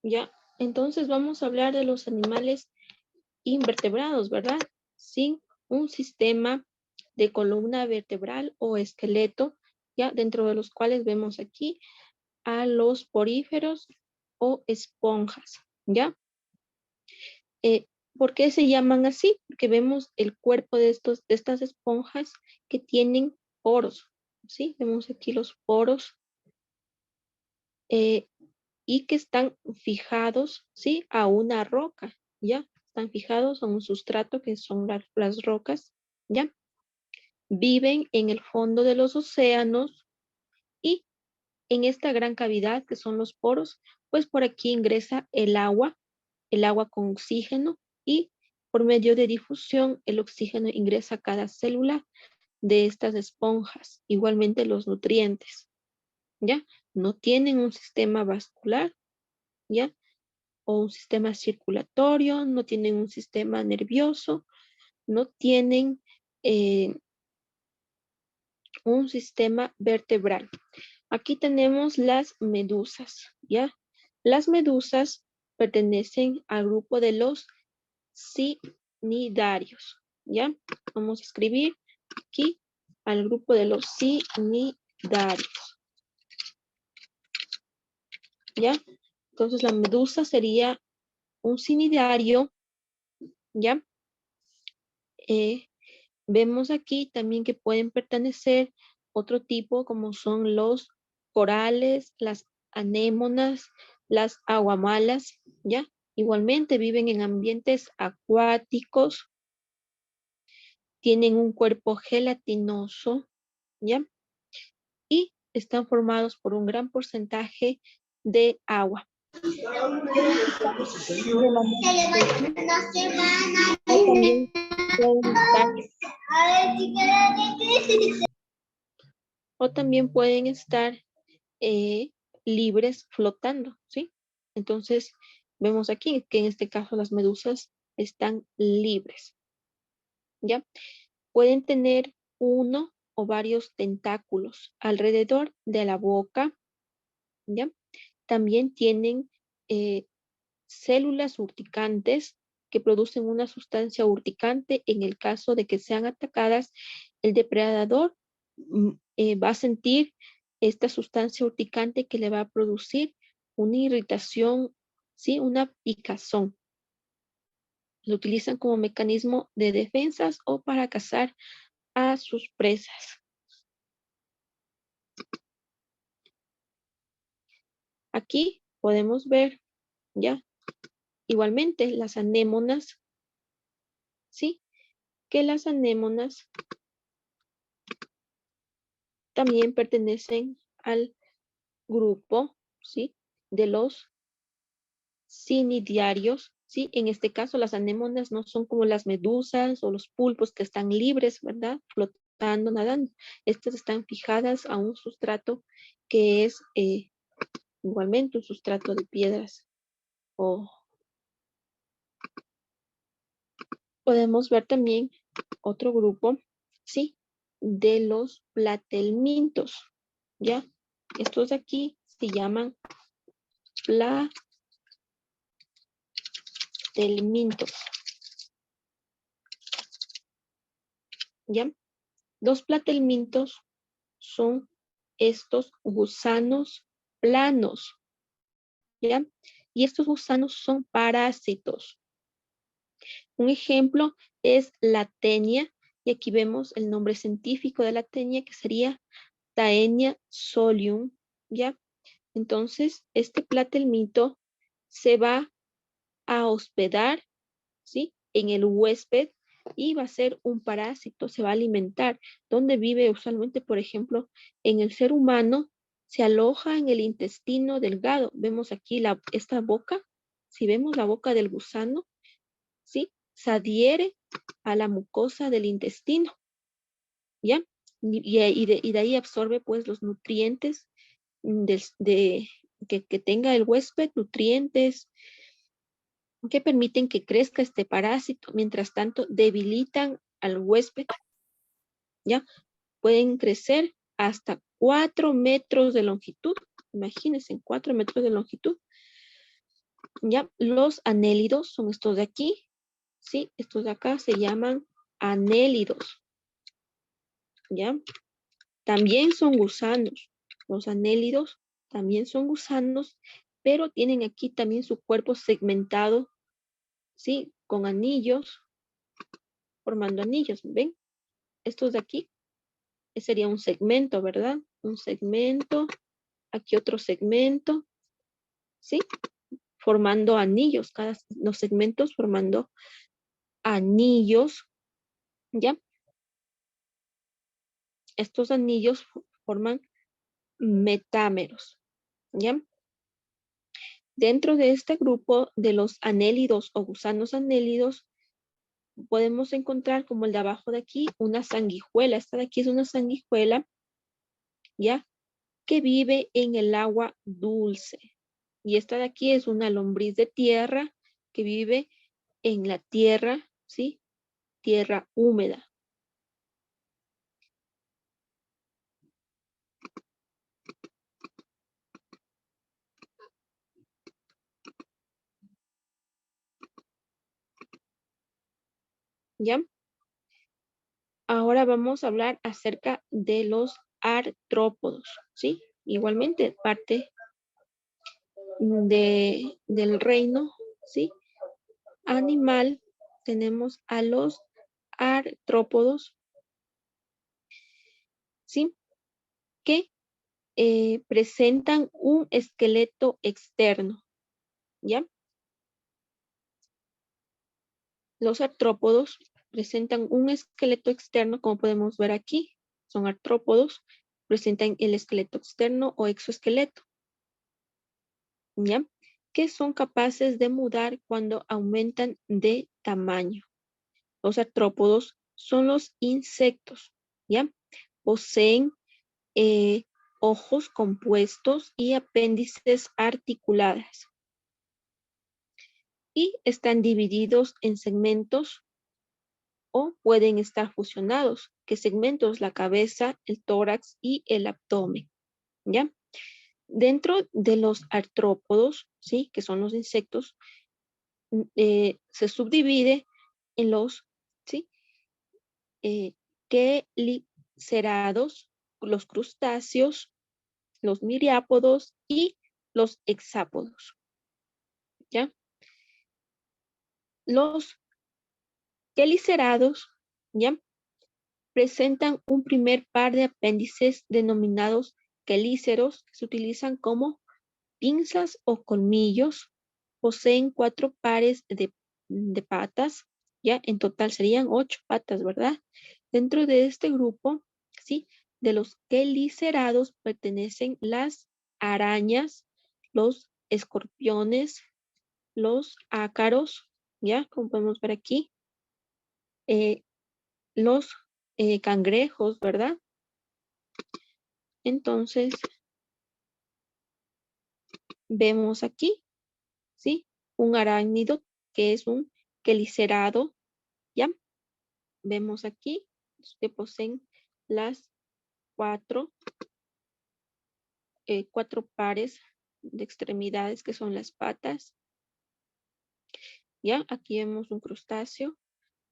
Ya, entonces vamos a hablar de los animales invertebrados, ¿verdad? Sin un sistema de columna vertebral o esqueleto, ya, dentro de los cuales vemos aquí a los poríferos o esponjas, ¿ya? ¿Por qué se llaman así? Porque vemos el cuerpo de estas esponjas que tienen poros, ¿sí? Vemos aquí los poros eh, y que están fijados, ¿sí? A una roca, ¿ya? Están fijados a un sustrato que son las rocas, ¿ya? Viven en el fondo de los océanos y en esta gran cavidad que son los poros, pues por aquí ingresa el agua con oxígeno y por medio de difusión el oxígeno ingresa a cada célula de estas esponjas. Igualmente los nutrientes, ¿ya? No tienen un sistema vascular, ¿ya? O un sistema circulatorio, no tienen un sistema nervioso, no tienen un sistema vertebral. Aquí tenemos las medusas, ¿ya? Las medusas pertenecen al grupo de los cnidarios, ¿ya? Vamos a escribir aquí al grupo de los cnidarios, ¿ya? Entonces la medusa sería un cnidario, ¿ya? Vemos aquí también que pueden pertenecer otro tipo como son los corales, las anémonas, las aguamalas, ¿ya? Igualmente viven en ambientes acuáticos, tienen un cuerpo gelatinoso, ¿ya? Y están formados por un gran porcentaje de agua. O también pueden estar eh, libres flotando, ¿sí? Entonces, vemos aquí que en este caso las medusas están libres, ¿ya? Pueden tener uno o varios tentáculos alrededor de la boca, ¿ya? También tienen células urticantes que producen una sustancia urticante. En el caso de que sean atacadas, el depredador va a sentir esta sustancia urticante que le va a producir una irritación, ¿sí? Una picazón. Lo utilizan como mecanismo de defensas o para cazar a sus presas. Aquí podemos ver, ya, igualmente las anémonas, ¿sí? Que las anémonas también pertenecen al grupo, ¿sí? De los cnidiarios, ¿sí? En este caso, las anémonas no son como las medusas o los pulpos que están libres, ¿verdad? Flotando, nadando. Estas están fijadas a un sustrato que es igualmente un sustrato de piedras. O podemos ver también otro grupo, ¿sí? De los platelmintos, ¿ya? Estos de aquí se llaman platelmintos, ¿ya? Los platelmintos son estos gusanos planos, ¿ya? Y estos gusanos son parásitos. Un ejemplo es la tenia, y aquí vemos el nombre científico de la tenia, que sería Taenia solium, ¿ya? Entonces, este platelmito se va a hospedar, ¿sí? En el huésped y va a ser un parásito, se va a alimentar. ¿Dónde vive usualmente? Por ejemplo, en el ser humano se aloja en el intestino delgado. Vemos aquí esta boca, si vemos la boca del gusano, ¿sí? Se adhiere a la mucosa del intestino, ¿ya? Y de ahí absorbe pues los nutrientes que tenga el huésped, nutrientes que permiten que crezca este parásito. Mientras tanto, debilitan al huésped, ¿ya? Pueden crecer hasta 4 metros de longitud. Imagínense, 4 metros de longitud. ¿Ya? Los anélidos son estos de aquí, ¿sí? Estos de acá se llaman anélidos, ¿ya? También son gusanos. Los anélidos también son gusanos, pero tienen aquí también su cuerpo segmentado, ¿sí? Con anillos, formando anillos, ¿ven? Estos de aquí sería un segmento, ¿verdad? Un segmento, aquí otro segmento, ¿sí? Formando anillos, los segmentos formando anillos, ¿ya? Estos anillos forman metámeros, ¿ya? Dentro de este grupo de los anélidos o gusanos anélidos, podemos encontrar como el de abajo de aquí, una sanguijuela. Esta de aquí es una sanguijuela, ¿ya? Que vive en el agua dulce. Y esta de aquí es una lombriz de tierra que vive en la tierra, ¿sí? Tierra húmeda. ¿Ya? Ahora vamos a hablar acerca de los artrópodos, ¿sí? Igualmente, parte del reino, ¿sí? Animal, tenemos a los artrópodos, ¿sí? Que presentan un esqueleto externo, ¿ya? Los artrópodos presentan un esqueleto externo, como podemos ver aquí, son artrópodos, presentan el esqueleto externo o exoesqueleto, ¿ya? Que son capaces de mudar cuando aumentan de tamaño. Los artrópodos son los insectos, ¿ya? Poseen eh, ojos compuestos y apéndices articuladas. Y están divididos en segmentos o pueden estar fusionados. ¿Qué segmentos? La cabeza, el tórax y el abdomen, ¿ya? Dentro de los artrópodos, ¿sí? Que son los insectos, se subdivide en los, ¿sí? Quelicerados, los crustáceos, los miriápodos y los hexápodos, ¿ya? Los quelicerados, ¿ya? Presentan un primer par de apéndices denominados quelíceros que se utilizan como pinzas o colmillos. Poseen 4 pares de patas, ¿ya? En total serían 8 patas, ¿verdad? Dentro de este grupo, ¿sí? De los quelicerados pertenecen las arañas, los escorpiones, los ácaros, ¿ya? Como podemos ver aquí, eh, los cangrejos, ¿verdad? Entonces, vemos aquí, ¿sí? Un arácnido que es un quelicerado, ¿ya? Vemos aquí que poseen las cuatro, cuatro pares de extremidades que son las patas, ¿ya? Aquí vemos un crustáceo,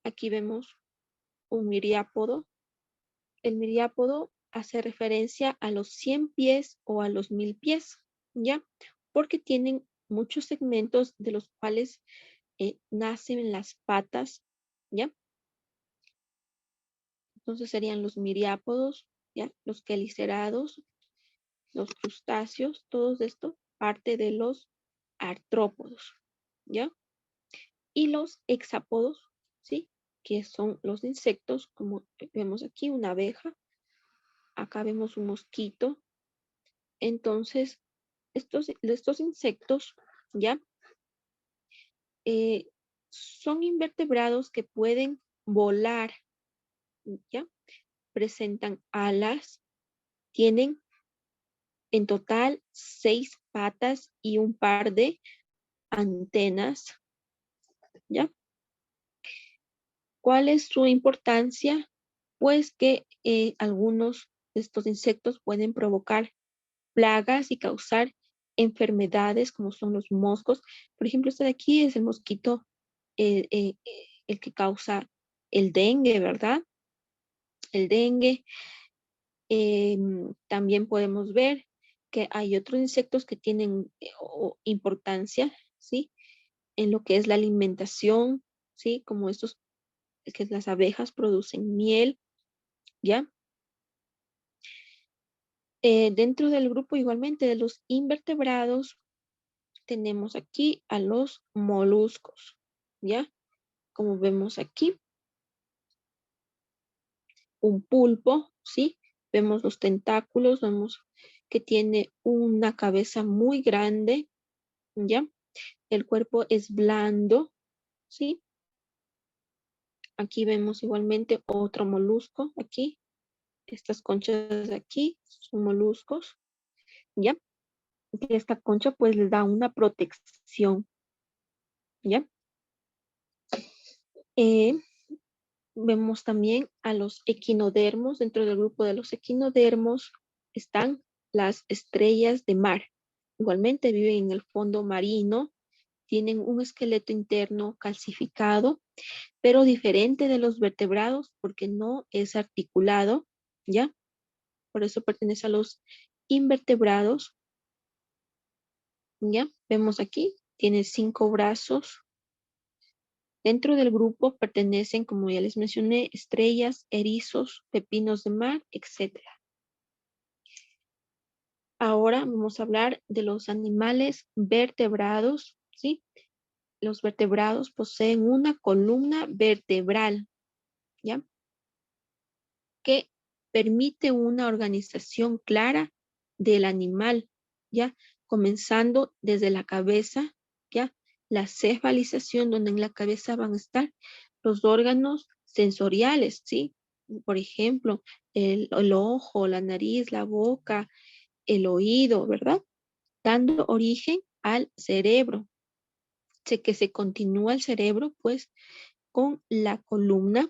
aquí vemos un miriápodo. El miriápodo hace referencia a los 100 pies o a los 1000 pies, ¿ya? Porque tienen muchos segmentos de los cuales nacen las patas, ¿ya? Entonces serían los miriápodos, ¿ya? Los quelicerados, los crustáceos, todos esto parte de los artrópodos, ¿ya? Y los hexápodos, ¿sí? Que son los insectos, como vemos aquí, una abeja, acá vemos un mosquito. Entonces, estos insectos, ¿ya? Eh, son invertebrados que pueden volar, ¿ya? Presentan alas, tienen en total 6 patas y un par de antenas, ¿ya? ¿Cuál es su importancia? Pues que algunos de estos insectos pueden provocar plagas y causar enfermedades como son los moscos. Por ejemplo, este de aquí es el mosquito, el que causa el dengue, ¿verdad? El dengue. También podemos ver que hay otros insectos que tienen importancia, ¿sí? En lo que es la alimentación, ¿sí? Como estos, que las abejas producen miel, ¿ya? Dentro del grupo igualmente de los invertebrados, tenemos aquí a los moluscos, ¿ya? Como vemos aquí, un pulpo, ¿sí? Vemos los tentáculos, vemos que tiene una cabeza muy grande, ¿ya? El cuerpo es blando, ¿sí? Aquí vemos igualmente otro molusco, aquí. Estas conchas de aquí son moluscos, ¿ya? Que esta concha pues les da una protección, ¿ya? Eh, Vemos también a los equinodermos. Dentro del grupo de los equinodermos están las estrellas de mar. Igualmente viven en el fondo marino, tienen un esqueleto interno calcificado, pero diferente de los vertebrados porque no es articulado, ¿ya? Por eso pertenece a los invertebrados, ¿ya? Vemos aquí, tiene 5 brazos. Dentro del grupo pertenecen, como ya les mencioné, estrellas, erizos, pepinos de mar, etcétera. Ahora vamos a hablar de los animales vertebrados, ¿sí? Los vertebrados poseen una columna vertebral, ¿ya? Que permite una organización clara del animal, ¿ya? Comenzando desde la cabeza, ¿ya? La cefalización, donde en la cabeza van a estar los órganos sensoriales, ¿sí? Por ejemplo, el ojo, la nariz, la boca, el oído, ¿verdad? Dando origen al cerebro. Sé que se continúa el cerebro, pues, con la columna,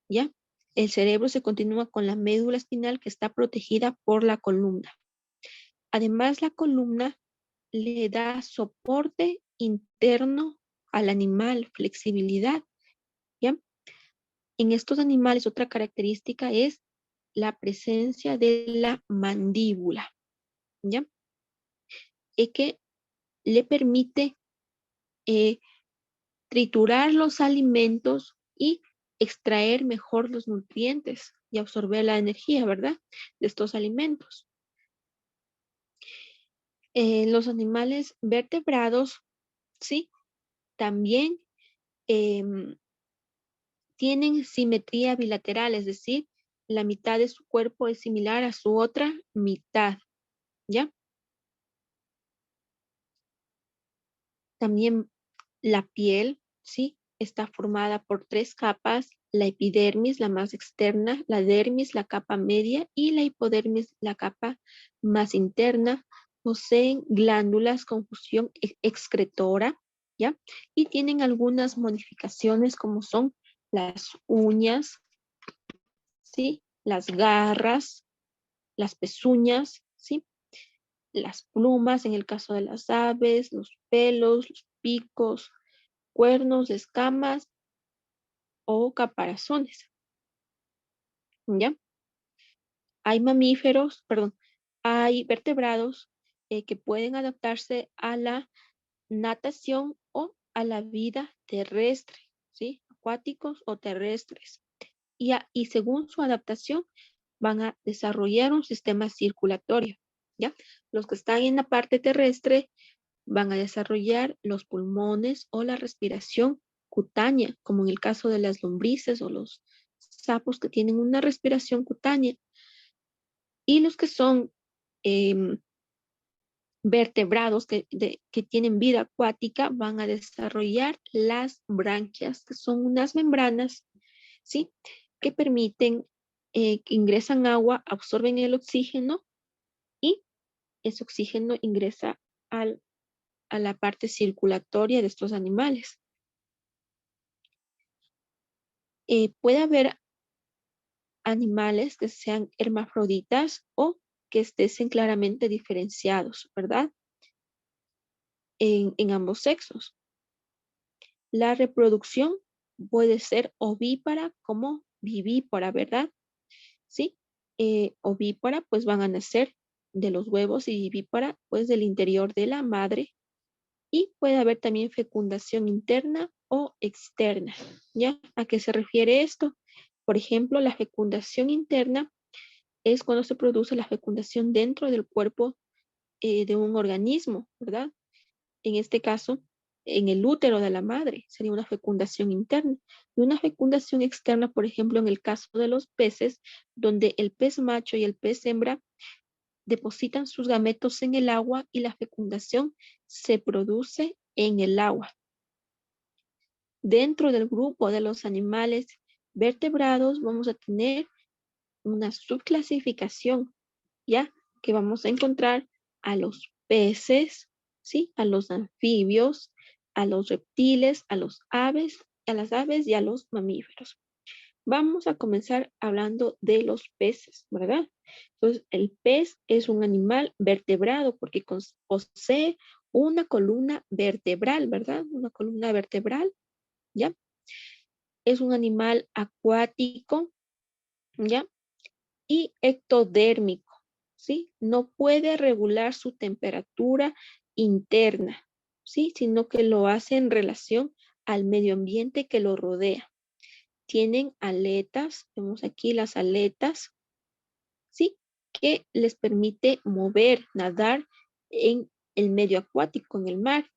¿ya? El cerebro se continúa con la médula espinal que está protegida por la columna. Además, la columna le da soporte interno al animal, flexibilidad, ¿ya? En estos animales, otra característica es la presencia de la mandíbula, ¿ya? Y que le permite eh, triturar los alimentos y extraer mejor los nutrientes y absorber la energía, ¿verdad? De estos alimentos. Los animales vertebrados, ¿sí? También em, tienen simetría bilateral, es decir, la mitad de su cuerpo es similar a su otra mitad, ¿ya? También la piel, ¿sí? Está formada por 3 capas: la epidermis, la más externa, la dermis, la capa media, y la hipodermis, la capa más interna. Poseen glándulas con función excretora, ¿ya? Y tienen algunas modificaciones como son las uñas, ¿sí? Las garras, las pezuñas, ¿sí? Las plumas en el caso de las aves, los pelos, los picos, cuernos, escamas o caparazones, ¿ya? Hay mamíferos, perdón, hay vertebrados que pueden adaptarse a la natación o a la vida terrestre, ¿sí? Acuáticos o terrestres. Y según su adaptación van a desarrollar un sistema circulatorio, ¿ya? Los que están en la parte terrestre van a desarrollar los pulmones o la respiración cutánea, como en el caso de las lombrices o los sapos que tienen una respiración cutánea. Y los que son eh, vertebrados que tienen vida acuática van a desarrollar las branquias, que son unas membranas, ¿sí? Que permiten que ingresan agua, absorben el oxígeno y ese oxígeno ingresa a la parte circulatoria de estos animales. Puede haber animales que sean hermafroditas o que estén claramente diferenciados, ¿verdad? en ambos sexos. La reproducción puede ser ovípara como vivípara, ¿verdad? ¿Sí? Ovípara, pues van a nacer de los huevos y vivípara, pues del interior de la madre. Y puede haber también fecundación interna o externa. ¿Ya? ¿A qué se refiere esto? Por ejemplo, la fecundación interna es cuando se produce la fecundación dentro del cuerpo de un organismo, ¿verdad? En este caso, en el útero de la madre, sería una fecundación interna. Y una fecundación externa, por ejemplo, en el caso de los peces, donde el pez macho y el pez hembra depositan sus gametos en el agua y la fecundación se produce en el agua. Dentro del grupo de los animales vertebrados vamos a tener una subclasificación, ¿ya? Que vamos a encontrar a los peces, ¿sí? A los anfibios, a los reptiles, a las aves y a los mamíferos. Vamos a comenzar hablando de los peces, ¿verdad? Entonces, el pez es un animal vertebrado porque posee una columna vertebral, ¿verdad? Una columna vertebral, ¿ya? Es un animal acuático, ¿ya? Y ectodérmico, ¿sí? No puede regular su temperatura interna, ¿sí? Sino que lo hace en relación al medio ambiente que lo rodea. Tienen aletas, vemos aquí las aletas, ¿sí? Que les permite mover, nadar en el medio acuático, en el mar.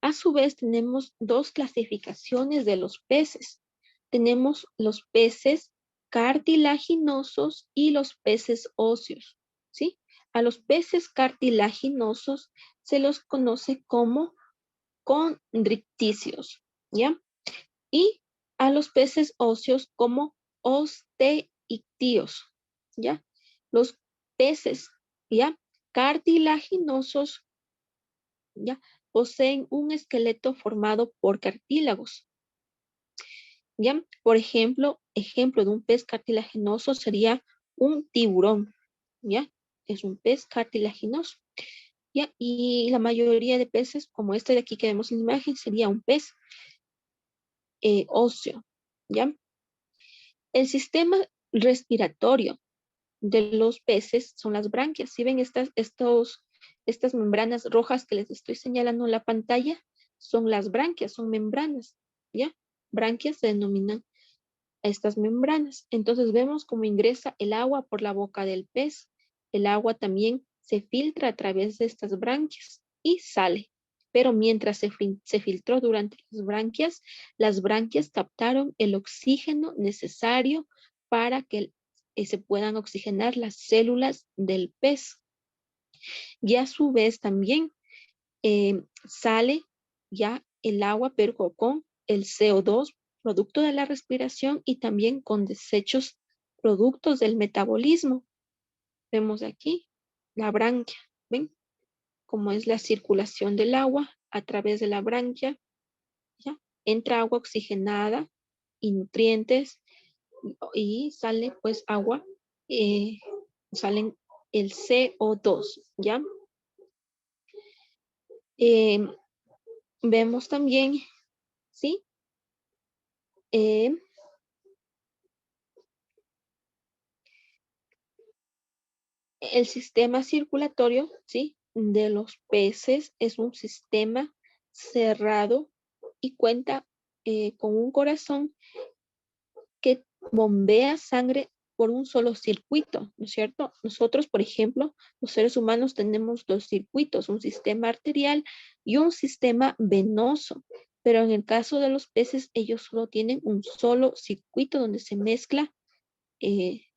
A su vez, tenemos dos clasificaciones de los peces. Tenemos los peces cartilaginosos y los peces óseos, ¿sí? A los peces cartilaginosos se los conoce como condricticios, ¿ya? Y a los peces óseos como osteictíos, ¿ya? Los peces, ¿ya? Cartilaginosos, ¿ya? Poseen un esqueleto formado por cartílagos, ¿ya? Por ejemplo, ejemplo de un pez cartilaginoso sería un tiburón, ¿ya? Es un pez cartilaginoso, ¿ya? Y la mayoría de peces, como este de aquí que vemos en la imagen, sería un pez óseo, ¿ya? El sistema respiratorio de los peces son las branquias. Si ven estas membranas rojas que les estoy señalando en la pantalla, son las branquias, son membranas, ¿ya? Branquias se denominan a estas membranas. Entonces vemos cómo ingresa el agua por la boca del pez. El agua también se filtra a través de estas branquias y sale. Pero mientras se filtró durante las branquias captaron el oxígeno necesario para que se puedan oxigenar las células del pez. Y a su vez también sale ya el agua, pero con el CO2, producto de la respiración, y también con desechos, productos del metabolismo. Vemos aquí la branquia, ¿ven? Cómo es la circulación del agua a través de la branquia, ¿ya? Entra agua oxigenada y nutrientes y sale pues agua, salen el CO2, ¿ya? Eh, Vemos también, ¿sí? Eh, el sistema circulatorio, ¿sí? De los peces es un sistema cerrado y cuenta con un corazón que bombea sangre por un solo circuito, ¿no es cierto? Nosotros, por ejemplo, los seres humanos tenemos dos circuitos, un sistema arterial y un sistema venoso, pero en el caso de los peces, ellos solo tienen un solo circuito donde se mezcla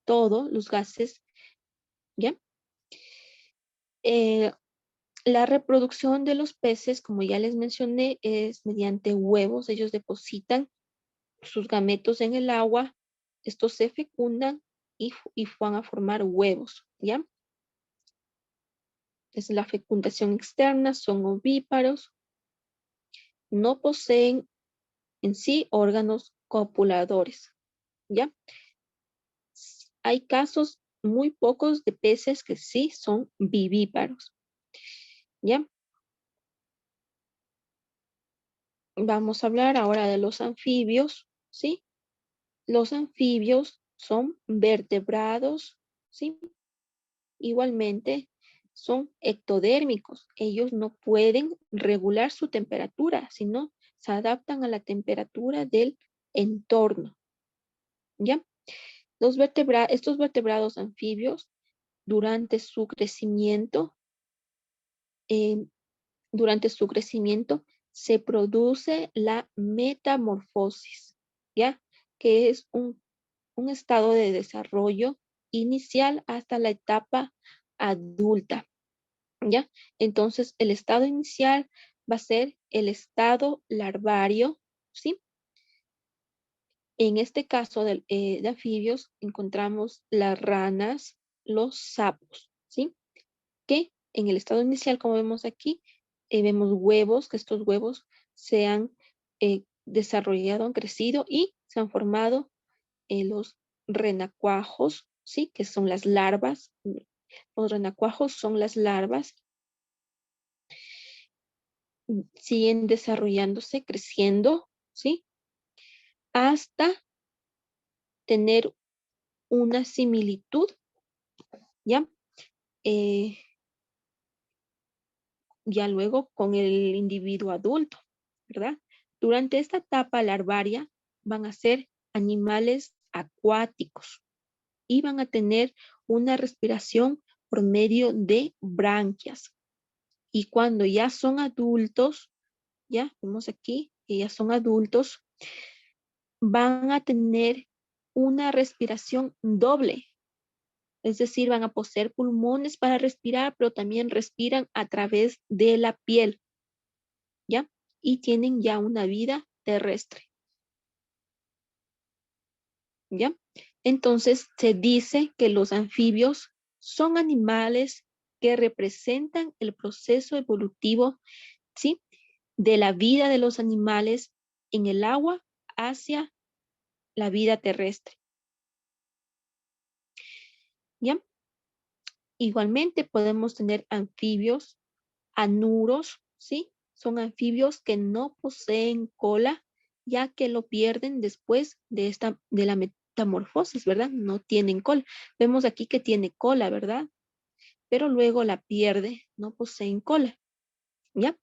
todo, los gases, ¿ya? Eh, la reproducción de los peces, como ya les mencioné, es mediante huevos. Ellos depositan sus gametos en el agua, estos se fecundan y van a formar huevos, ¿ya? Es la fecundación externa, son ovíparos, no poseen en sí órganos copuladores, ¿ya? Hay casos muy pocos de peces que sí son vivíparos, ¿ya? Vamos a hablar ahora de los anfibios, ¿sí? Los anfibios son vertebrados, ¿sí? Igualmente son ectodérmicos. Ellos no pueden regular su temperatura, sino se adaptan a la temperatura del entorno, ¿ya? Estos vertebrados anfibios, durante su crecimiento, eh, durante su crecimiento se produce la metamorfosis, ¿ya? Que es un estado de desarrollo inicial hasta la etapa adulta, ¿ya? Entonces, el estado inicial va a ser el estado larvario, ¿sí? En este caso de anfibios encontramos las ranas, los sapos, ¿sí? Que en el estado inicial, como vemos aquí, vemos huevos, que estos huevos se han desarrollado, han crecido y se han formado los renacuajos, ¿sí? Que son las larvas. Los renacuajos son las larvas, siguen desarrollándose, creciendo, ¿sí? Hasta tener una similitud, ¿ya? Eh, ya luego con el individuo adulto, ¿verdad? Durante esta etapa larvaria van a ser animales acuáticos y van a tener una respiración por medio de branquias. Y cuando ya son adultos, ya vemos aquí que ya son adultos, van a tener una respiración doble. Es decir, van a poseer pulmones para respirar, pero también respiran a través de la piel, ¿ya? Y tienen ya una vida terrestre, ¿ya? Entonces se dice que los anfibios son animales que representan el proceso evolutivo, ¿sí? De la vida de los animales en el agua hacia la vida terrestre, ¿ya? Igualmente podemos tener anfibios anuros, ¿sí? Son anfibios que no poseen cola, ya que lo pierden después de la metamorfosis, ¿verdad? No tienen cola. Vemos aquí que tiene cola, ¿verdad? Pero luego la pierde, no poseen cola, ¿ya?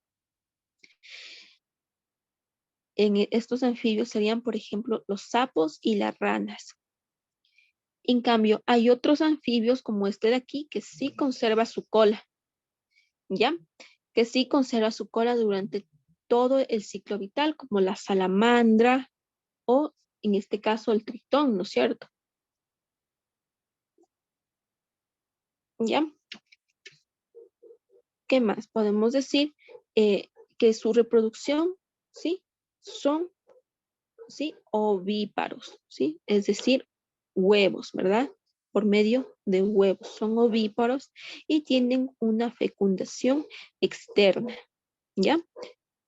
Estos anfibios serían, por ejemplo, los sapos y las ranas. En cambio, hay otros anfibios como este de aquí que sí conserva su cola, ¿ya? Que sí conserva su cola durante todo el ciclo vital, como la salamandra o en este caso el tritón, ¿no es cierto? ¿Ya? ¿Qué más? Podemos decir que su reproducción, ¿sí? Son, ¿sí? Ovíparos, ¿sí? Es decir, huevos, ¿verdad? Por medio de huevos. Son ovíparos y tienen una fecundación externa, ¿ya?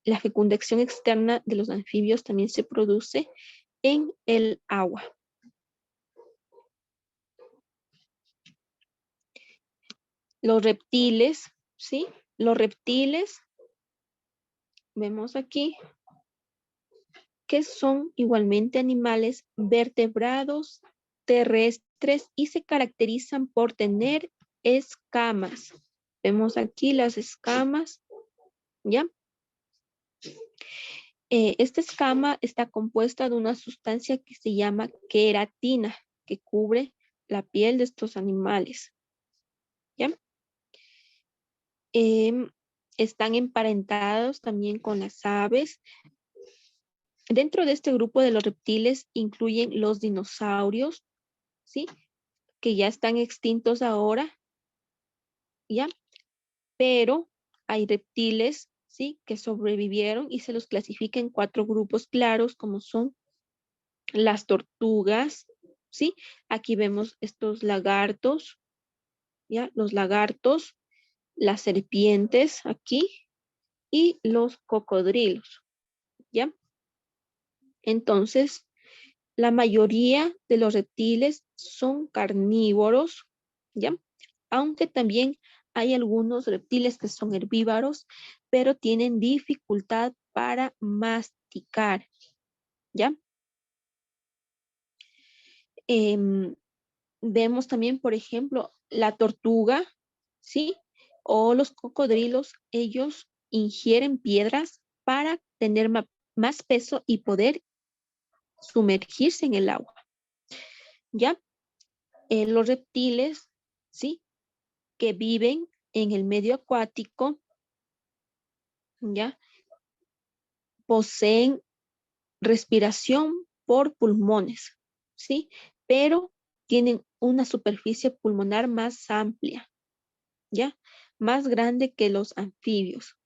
La fecundación externa de los anfibios también se produce en el agua. Los reptiles, ¿sí? Los reptiles, vemos aquí, que son igualmente animales vertebrados terrestres y se caracterizan por tener escamas. Vemos aquí las escamas, ¿ya? Esta escama está compuesta de una sustancia que se llama queratina, que cubre la piel de estos animales, ¿ya? Em, Están emparentados también con las aves. Dentro de este grupo de los reptiles incluyen los dinosaurios, ¿sí? Que ya están extintos ahora, ¿ya? Pero hay reptiles, ¿sí? Que sobrevivieron y se los clasifica en 4 grupos claros, como son las tortugas, ¿sí? Aquí vemos estos lagartos, ¿ya? Los lagartos, las serpientes aquí y los cocodrilos, ¿ya? Entonces, la mayoría de los reptiles son carnívoros, ¿ya? Aunque también hay algunos reptiles que son herbívoros, pero tienen dificultad para masticar, ¿ya? Vemos también, por ejemplo, la tortuga, ¿sí? O los cocodrilos, ellos ingieren piedras para tener más peso y poder sumergirse en el agua, ¿ya? Los reptiles, ¿sí? Que viven en el medio acuático, ¿ya? Poseen respiración por pulmones, ¿sí? Pero tienen una superficie pulmonar más amplia, ¿ya? Más grande que los anfibios,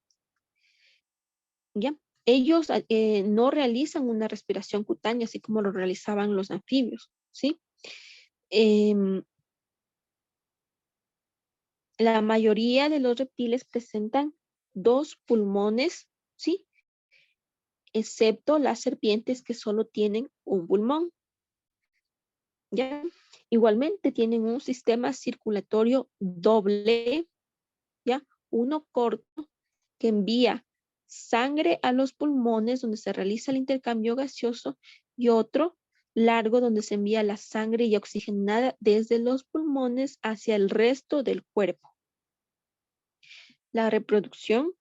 ¿ya? Ellos no realizan una respiración cutánea, así como lo realizaban los anfibios, ¿sí? Em, la mayoría de los reptiles presentan dos pulmones, ¿sí? Excepto las serpientes que solo tienen un pulmón, ¿ya? Igualmente tienen un sistema circulatorio doble, ¿ya? Uno corto que envía sangre a los pulmones donde se realiza el intercambio gaseoso y otro largo donde se envía la sangre ya oxigenada desde los pulmones hacia el resto del cuerpo. La reproducción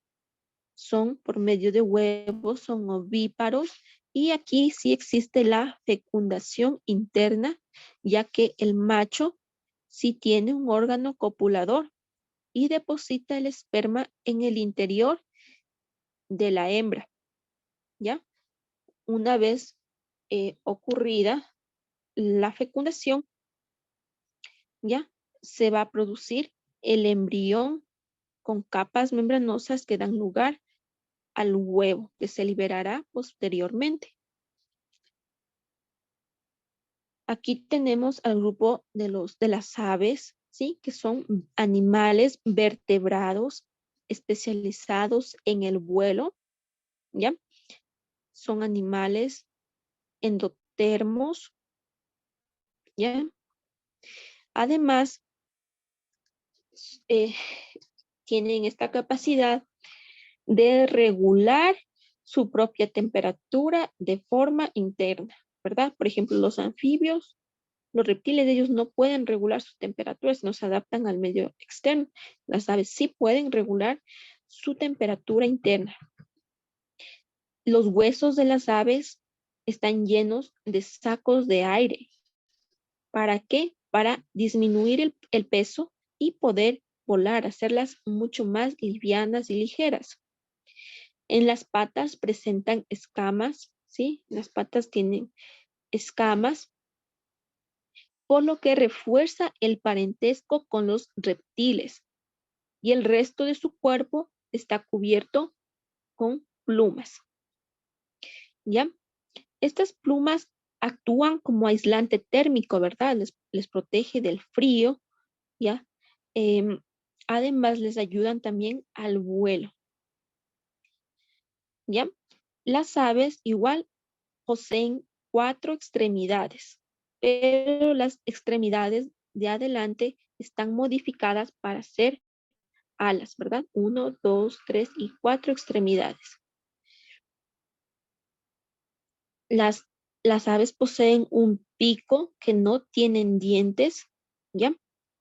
son por medio de huevos, son ovíparos y aquí sí existe la fecundación interna, ya que el macho sí tiene un órgano copulador y deposita el esperma en el interior de la hembra, ¿ya? Una vez ocurrida la fecundación, ¿ya? Se va a producir el embrión con capas membranosas que dan lugar al huevo que se liberará posteriormente. Aquí tenemos al grupo de las aves, ¿sí? Que son animales vertebrados especializados en el vuelo, ¿ya? Son animales endotermos, ¿ya? Además, eh, tienen esta capacidad de regular su propia temperatura de forma interna, ¿verdad? Por ejemplo, los anfibios, los reptiles, ellos no pueden regular su temperatura, no se adaptan al medio externo. Las aves sí pueden regular su temperatura interna. Los huesos de las aves están llenos de sacos de aire. ¿Para qué? Para disminuir el peso y poder volar, hacerlas mucho más livianas y ligeras. En las patas presentan escamas, ¿sí? Las patas tienen escamas, por lo que refuerza el parentesco con los reptiles. Y el resto de su cuerpo está cubierto con plumas, ¿ya? Estas plumas actúan como aislante térmico, ¿verdad? Les protege del frío, ¿ya? Em, Además, les ayudan también al vuelo, ¿ya? Las aves igual poseen 4 extremidades, pero las extremidades de adelante están modificadas para ser alas, ¿verdad? 1, 2, 3 y 4 extremidades. Las, las aves poseen un pico que no tienen dientes, ¿ya?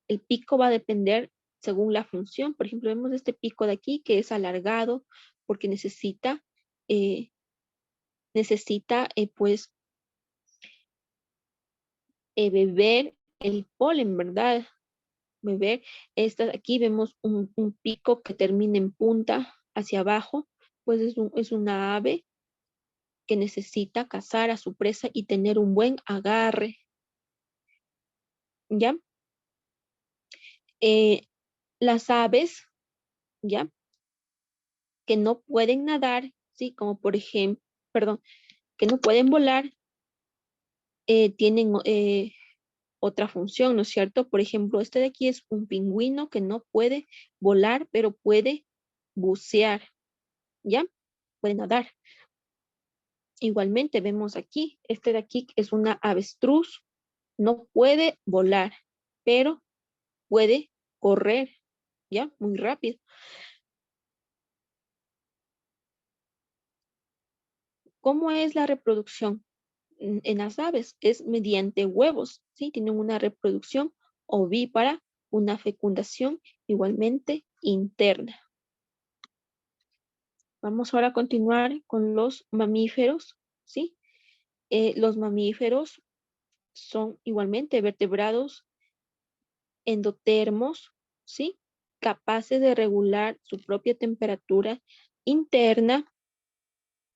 El pico va a depender según la función. Por ejemplo, vemos este pico de aquí que es alargado porque eh, pues, beber el polen, ¿verdad? Beber. Aquí vemos un pico que termina en punta hacia abajo, pues es una ave que necesita cazar a su presa y tener un buen agarre, ¿ya? Eh, las aves, ¿ya? Que no pueden nadar, ¿sí? Como por ejemplo, perdón, que no pueden volar, tienen otra función, ¿no es cierto? Por ejemplo, este de aquí es un pingüino que no puede volar, pero puede bucear, ¿ya? Puede nadar. Igualmente vemos aquí, este de aquí es una avestruz, no puede volar, pero puede correr, ¿ya? Muy rápido. ¿Cómo es la reproducción en las aves? Es mediante huevos, ¿sí? Tienen una reproducción ovípara, una fecundación igualmente interna. Vamos ahora a continuar con los mamíferos, ¿sí? Los mamíferos son igualmente vertebrados endotermos, ¿sí? Capaces de regular su propia temperatura interna,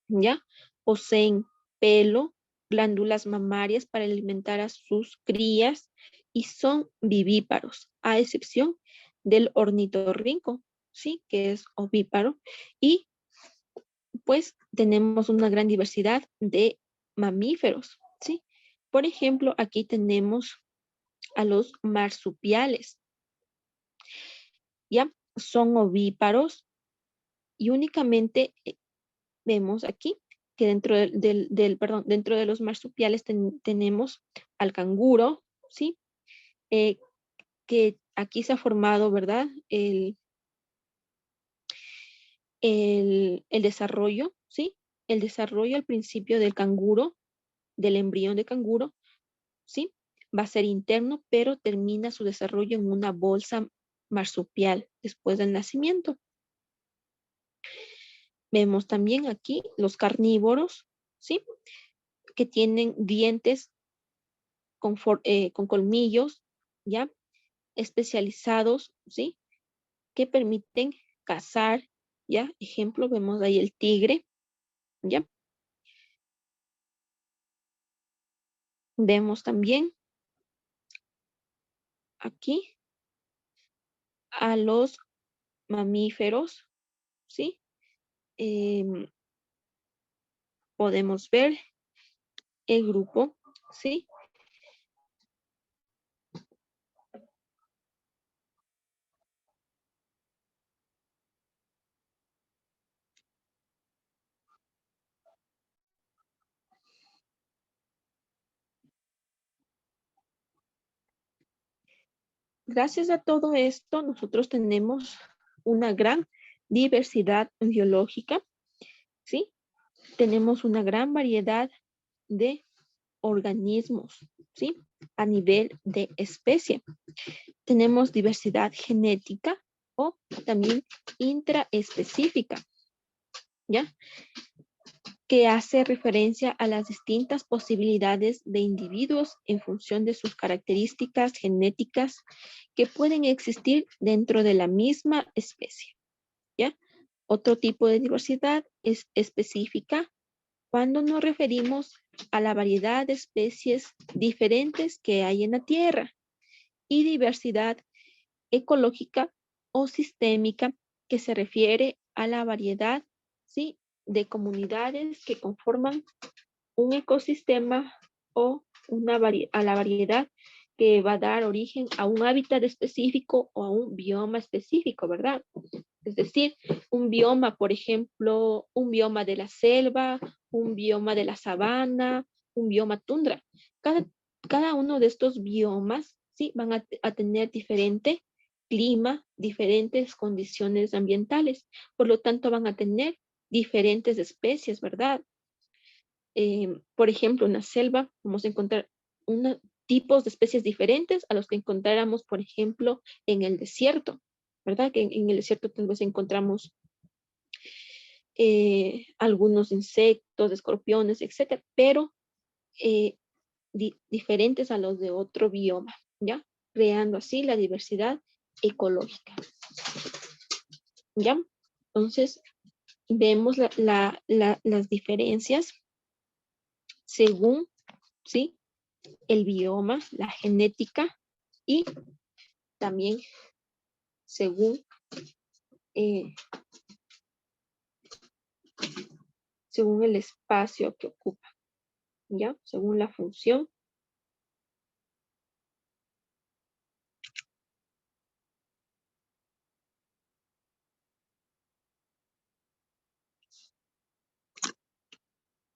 ¿ya? Poseen pelo, glándulas mamarias para alimentar a sus crías y son vivíparos, a excepción del ornitorrinco, ¿sí? Que es ovíparo. Y pues tenemos una gran diversidad de mamíferos, ¿sí? Por ejemplo, aquí tenemos a los marsupiales, ¿ya? Son ovíparos y únicamente vemos aquí que dentro perdón, dentro de los marsupiales tenemos al canguro, ¿sí? Eh, que aquí se ha formado, ¿verdad? El desarrollo, ¿sí? El desarrollo al principio del canguro, del embrión de canguro, ¿sí? Va a ser interno, pero termina su desarrollo en una bolsa marsupial después del nacimiento. Vemos también aquí los carnívoros, ¿sí? Que tienen dientes con colmillos, ¿ya? Especializados, ¿sí? Que permiten cazar, ¿ya? Ejemplo, vemos ahí el tigre, ¿ya? Vemos también aquí a los mamíferos, ¿sí? Em, podemos ver el grupo, ¿sí? Gracias a todo esto, nosotros tenemos una gran diversidad biológica, ¿sí? Tenemos una gran variedad de organismos, ¿sí? A nivel de especie. Tenemos diversidad genética o también intraespecífica, ¿ya? Que hace referencia a las distintas posibilidades de individuos en función de sus características genéticas que pueden existir dentro de la misma especie, ¿ya? Otro tipo de diversidad es específica cuando nos referimos a la variedad de especies diferentes que hay en la Tierra y diversidad ecológica o sistémica que se refiere a la variedad, ¿sí? De comunidades que conforman un ecosistema o a la variedad que va a dar origen a un hábitat específico o a un bioma específico, ¿verdad? Es decir, un bioma, por ejemplo, un bioma de la selva, un bioma de la sabana, un bioma tundra. Cada, cada uno de estos biomas, ¿sí? Van a tener diferente clima, diferentes condiciones ambientales. Por lo tanto, van a tener diferentes especies, ¿verdad? Por ejemplo, en la selva vamos a encontrar tipos de especies diferentes a los que encontráramos, por ejemplo, en el desierto, ¿verdad? Que en el desierto tal vez encontramos algunos insectos, escorpiones, etcétera, pero diferentes a los de otro bioma, ¿ya? Creando así la diversidad ecológica, ¿ya? Entonces, vemos las diferencias según, ¿sí? El bioma, la genética y también según, eh, según el espacio que ocupa, ¿ya? Según la función